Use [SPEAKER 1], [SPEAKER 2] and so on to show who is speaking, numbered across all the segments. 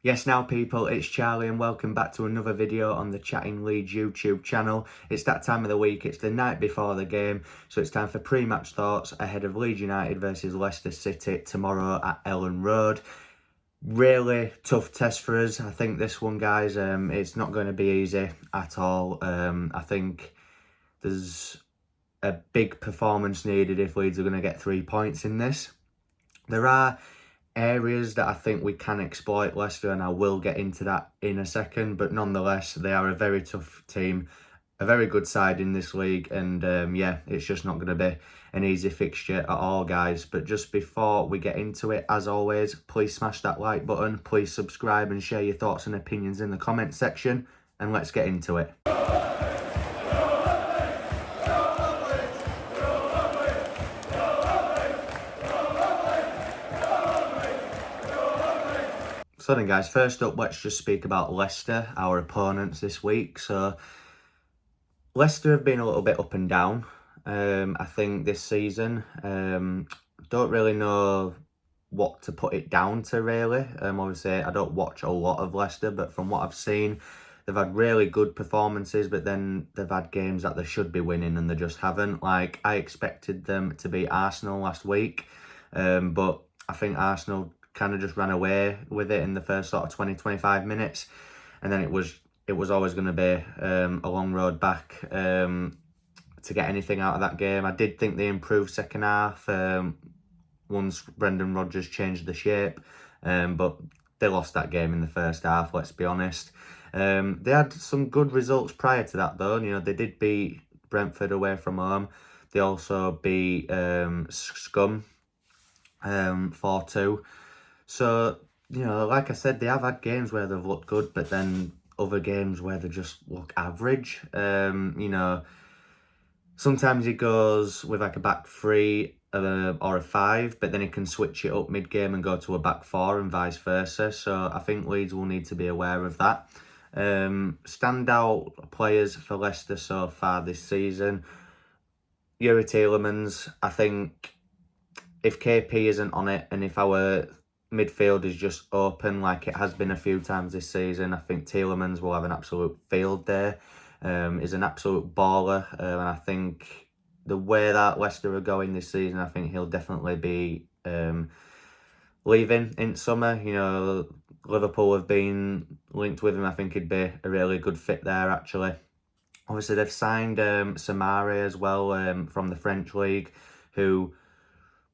[SPEAKER 1] Yes now people, it's Charlie and welcome back to another video on the Chatting Leeds YouTube channel. It's that time of the week, it's the night before the game, so it's time for pre-match thoughts ahead of Leeds United versus Leicester City tomorrow at Elland Road. Really tough test for us, I think this one guys, it's not going to be easy at all. I think there's a big performance needed if Leeds are going to get 3 points in this. There are areas that I think we can exploit Leicester, and I will get into that in a second, but nonetheless they are a very tough team, a very good side in this league, and yeah, it's just not going to be an easy fixture at all guys. But just before we get into it, as always, please smash that like button, please subscribe and share your thoughts and opinions in the comment section, and let's get into it. So then guys, first up, let's just speak about Leicester, our opponents this week. So Leicester have been a little bit up and down, I think, this season. Don't really know what to put it down to, really. Obviously, I don't watch a lot of Leicester, but from what I've seen, they've had really good performances, but then they've had games that they should be winning and they just haven't. Like, I expected them to beat Arsenal last week, but I think Arsenal kind of just ran away with it in the first sort of 20-25 minutes, and then it was always going to be a long road back to get anything out of that game. I did think they improved second half once Brendan Rodgers changed the shape, but they lost that game in the first half, let's be honest. They had some good results prior to that though. You know, they did beat Brentford away from home. They also beat Scum 4-2. So, you know, like I said, they have had games where they've looked good, but then other games where they just look average. You know, sometimes he goes with like a back three or a five, but then he can switch it up mid-game and go to a back four and vice versa. So I think Leeds will need to be aware of that. Standout players for Leicester so far this season, Youri Tielemans. I think if KP isn't on it and if our midfield is just open like it has been a few times this season, I think Tielemans will have an absolute field day. He's an absolute baller, and I think the way that Leicester are going this season, I think he'll definitely be leaving in summer. You know, Liverpool have been linked with him. I think he'd be a really good fit there, actually. Obviously, they've signed Samari as well from the French league, who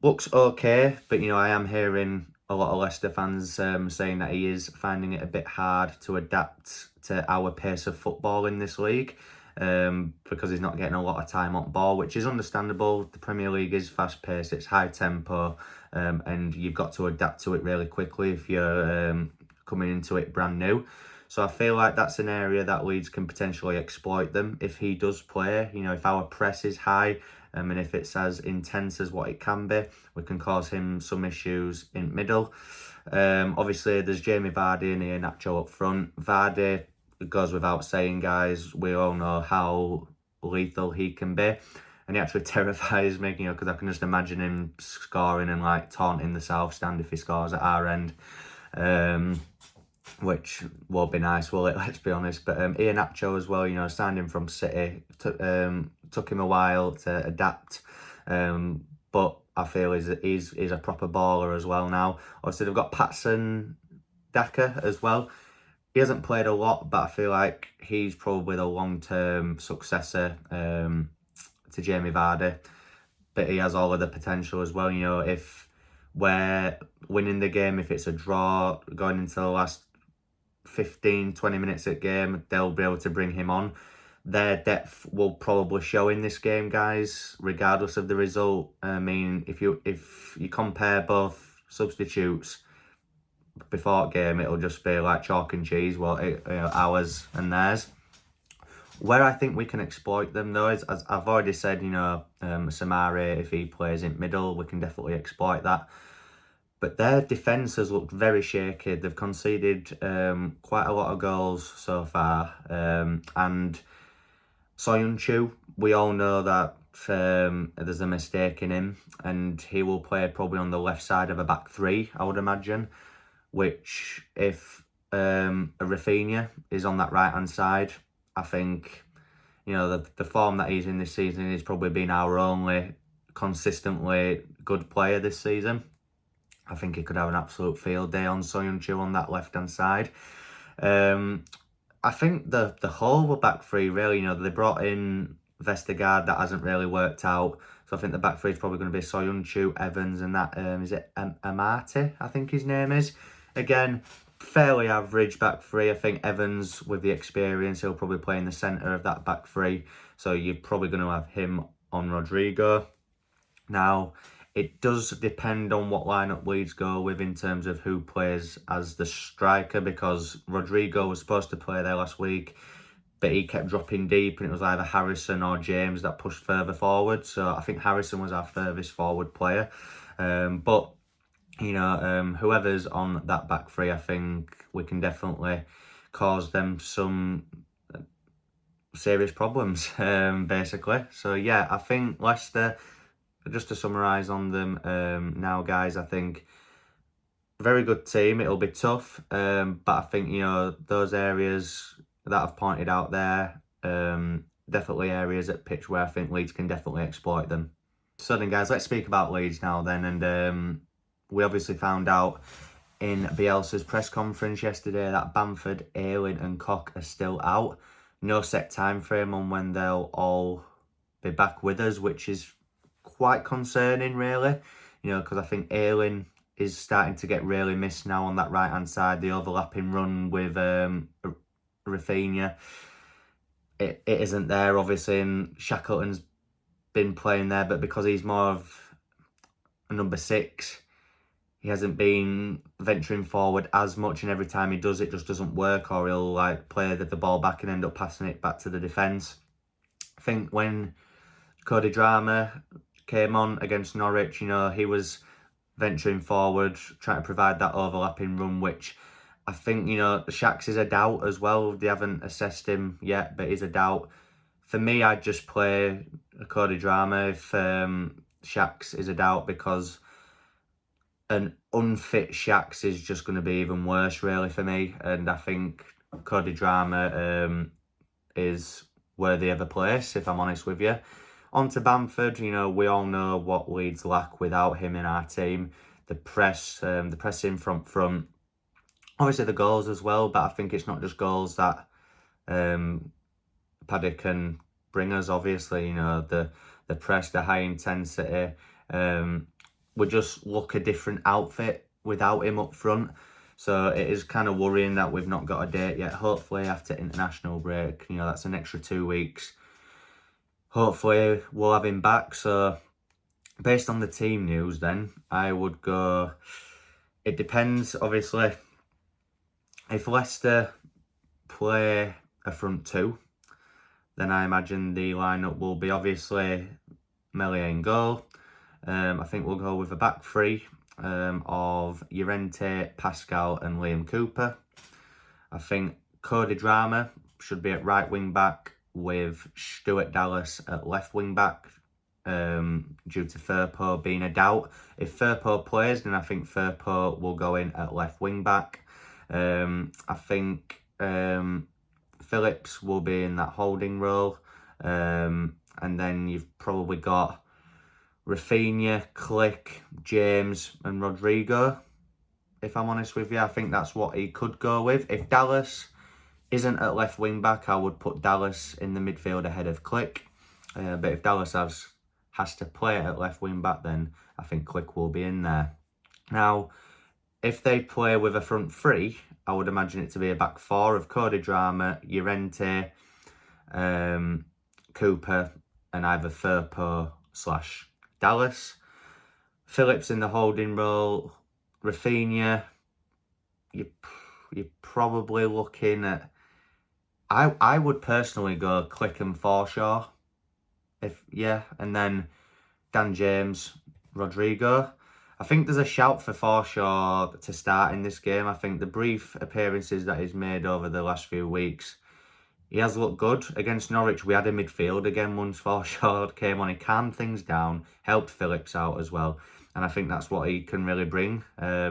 [SPEAKER 1] looks okay, but you know, I am hearing a lot of Leicester fans saying that he is finding it a bit hard to adapt to our pace of football in this league, because he's not getting a lot of time on ball, which is understandable. The Premier League is fast paced, it's high tempo, and you've got to adapt to it really quickly if you're coming into it brand new. So I feel like that's an area that Leeds can potentially exploit them if he does play. You know, if our press is high, and if it's as intense as what it can be, we can cause him some issues in middle. Obviously, there's Jamie Vardy and Iheanacho up front. Vardy, it goes without saying, guys, we all know how lethal he can be. And he actually terrifies me, you know, because I can just imagine him scoring and, like, taunting the South Stand if he scores at our end. Which won't be nice, will it? Let's be honest. But Iheanacho as well, you know, signed him from City. Took him a while to adapt, but I feel he's a proper baller as well now. Obviously, they've got Patson Daka as well. He hasn't played a lot, but I feel like he's probably the long-term successor to Jamie Vardy. But he has all of the potential as well. You know, if we're winning the game, if it's a draw, going into the last 15-20 minutes of game, they'll be able to bring him on. Their depth will probably show in this game, guys, regardless of the result. I mean, if you compare both substitutes before game, it'll just be like chalk and cheese, ours and theirs. Where I think we can exploit them, though, is, as I've already said, you know, Samari, if he plays in middle, we can definitely exploit that. But their defence has looked very shaky. They've conceded quite a lot of goals so far. And Soyuncu, we all know that there's a mistake in him, and he will play probably on the left side of a back three, I would imagine. Which, if Rafinha is on that right-hand side. I think, you know, the form that he's in this season is probably been our only consistently good player this season. I think he could have an absolute field day on Soyuncu on that left-hand side. I think the whole of the back three, really, you know, they brought in Vestergaard, that hasn't really worked out. So I think the back three is probably going to be Soyuncu, Evans, and that, is it Amati, I think his name is. Again, fairly average back three. I think Evans, with the experience, he'll probably play in the centre of that back three. So you're probably going to have him on Rodrigo. Now, it does depend on what lineup Leeds go with in terms of who plays as the striker, because Rodrigo was supposed to play there last week, but he kept dropping deep, and it was either Harrison or James that pushed further forward. So I think Harrison was our furthest forward player. But, you know, whoever's on that back three, I think we can definitely cause them some serious problems, basically. So, yeah, I think Leicester, just to summarise on them now, guys, I think very good team. It'll be tough, but I think, you know, those areas that I've pointed out there, definitely areas at pitch where I think Leeds can definitely exploit them. So then, guys, let's speak about Leeds now then. And we obviously found out in Bielsa's press conference yesterday that Bamford, Ayling and Koch are still out. No set time frame on when they'll all be back with us, which is quite concerning, really. You know, because I think Ayling is starting to get really missed now on that right-hand side. The overlapping run with Rafinha, it isn't there, obviously, and Shackleton's been playing there, but because he's more of a number 6, he hasn't been venturing forward as much, and every time he does, it just doesn't work, or he'll like play the ball back and end up passing it back to the defence. I think when Cody Drama came on against Norwich, you know, he was venturing forward, trying to provide that overlapping run, which I think, you know, Shaq's is a doubt as well. They haven't assessed him yet, but he's a doubt. For me, I'd just play Cody Drama if Shaq's is a doubt, because an unfit Shaq's is just going to be even worse, really, for me. And I think Cody Drama is worthy of a place, if I'm honest with you. On to Bamford, you know, we all know what Leeds lack without him in our team. The pressing from front, obviously the goals as well, but I think it's not just goals that Paddy can bring us, obviously, you know, the press, the high intensity. We just look a different outfit without him up front. So it is kind of worrying that we've not got a date yet. Hopefully after international break, you know, that's an extra 2 weeks. Hopefully we'll have him back. So based on the team news then, I would go, it depends, obviously. If Leicester play a front 2, then I imagine the lineup will be obviously Meslier in goal. I think we'll go with a back 3 of Llorente, Pascal and Liam Cooper. I think Cody Drama should be at right wing back, with Stuart Dallas at left wing back, due to Firpo being a doubt. If Firpo plays, then I think Firpo will go in at left wing back. I think Phillips will be in that holding role, and then you've probably got Rafinha, Click, James and Rodrigo. If I'm honest with you, I think that's what he could go with. If Dallas isn't at left wing back, I would put Dallas in the midfield ahead of Click. But if Dallas has to play at left wing back, then I think Click will be in there. Now, if they play with a front 3, I would imagine it to be a back 4 of Cody Drama, Llorente, Cooper, and either Firpo/Dallas. Phillips in the holding role. Rafinha, you're probably looking at, I would personally go Click and Forshaw, and then Dan James, Rodrigo. I think there's a shout for Forshaw to start in this game. I think the brief appearances that he's made over the last few weeks, he has looked good. Against Norwich, we had a midfield again once Forshaw came on. He calmed things down, helped Phillips out as well. And I think that's what he can really bring.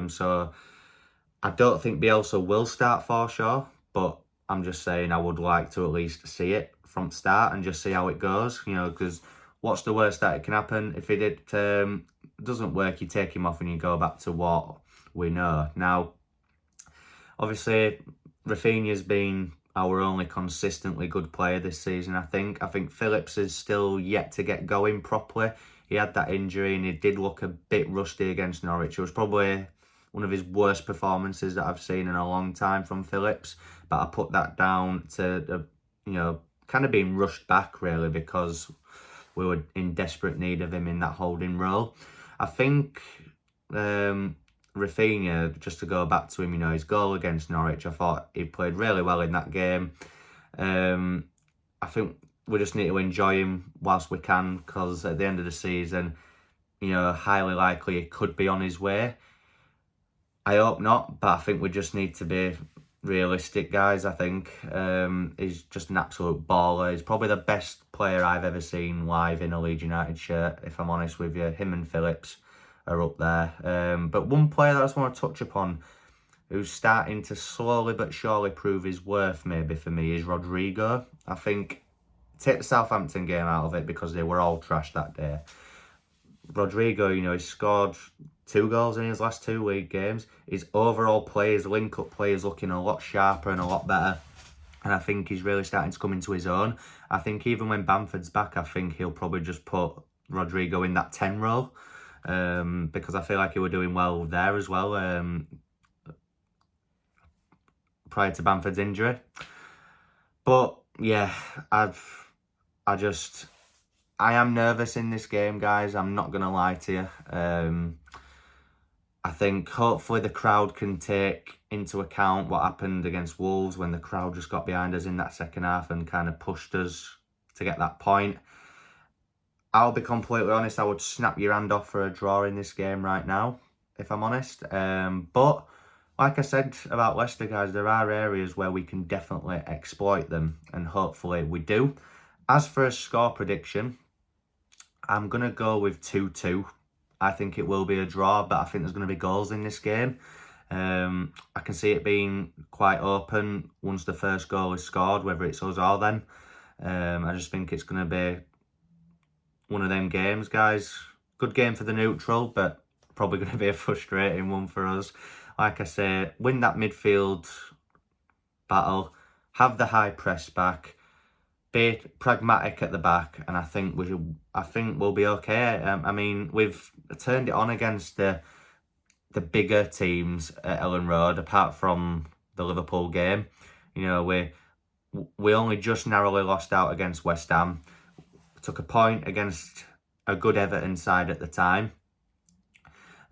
[SPEAKER 1] So I don't think Bielsa will start for sure, but I'm just saying I would like to at least see it from start and just see how it goes, you know, because what's the worst that it can happen? If it doesn't work, you take him off and you go back to what we know. Now, obviously, Rafinha's been our only consistently good player this season, I think. I think Phillips is still yet to get going properly. He had that injury and he did look a bit rusty against Norwich. It was probably one of his worst performances that I've seen in a long time from Phillips. But I put that down to, you know, kind of being rushed back, really, because we were in desperate need of him in that holding role. I think Rafinha, just to go back to him, you know, his goal against Norwich, I thought he played really well in that game. I think we just need to enjoy him whilst we can, because at the end of the season, you know, highly likely he could be on his way. I hope not, but I think we just need to be realistic, guys. I think he's just an absolute baller. He's probably the best player I've ever seen live in a Leeds United shirt, if I'm honest with you. Him and Phillips are up there. But one player that I just want to touch upon, who's starting to slowly but surely prove his worth maybe for me, is Rodrigo. I think, take the Southampton game out of it because they were all trash that day. Rodrigo, you know, he's scored 2 goals in his last 2 league games. His overall play, his link-up play is looking a lot sharper and a lot better. And I think he's really starting to come into his own. I think even when Bamford's back, I think he'll probably just put Rodrigo in that 10 role. Because I feel like he were doing well there as well prior to Bamford's injury. But yeah, I am nervous in this game, guys. I'm not going to lie to you. I think hopefully the crowd can take into account what happened against Wolves when the crowd just got behind us in that second half and kind of pushed us to get that point. I'll be completely honest, I would snap your hand off for a draw in this game right now, if I'm honest. But like I said about Leicester, guys, there are areas where we can definitely exploit them, and hopefully we do. As for a score prediction, I'm going to go with 2-2. I think it will be a draw, but I think there's going to be goals in this game. I can see it being quite open once the first goal is scored, whether it's us or them. I just think it's going to be one of them games, guys. Good game for the neutral, but probably going to be a frustrating one for us. Like I say, win that midfield battle, have the high press back, be pragmatic at the back, and I think we'll be okay. I mean, we've turned it on against the bigger teams at Elland Road, apart from the Liverpool game. You know, we only just narrowly lost out against West Ham. Took a point against a good Everton side at the time,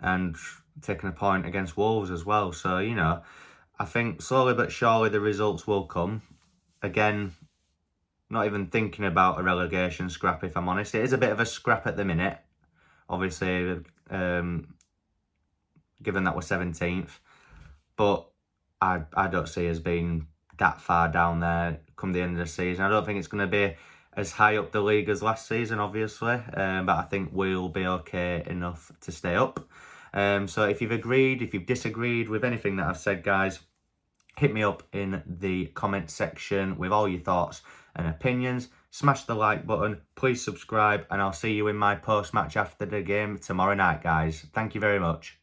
[SPEAKER 1] and taking a point against Wolves as well. So, you know, I think slowly but surely the results will come. Again, not even thinking about a relegation scrap, if I'm honest. It is a bit of a scrap at the minute, obviously, given that we're 17th. But I don't see us being that far down there come the end of the season. I don't think it's going to be as high up the league as last season, obviously. But I think we'll be okay enough to stay up. So if you've agreed, if you've disagreed with anything that I've said, guys, hit me up in the comment section with all your thoughts and opinions. Smash the like button, please subscribe, and I'll see you in my post-match after the game tomorrow night, guys. Thank you very much.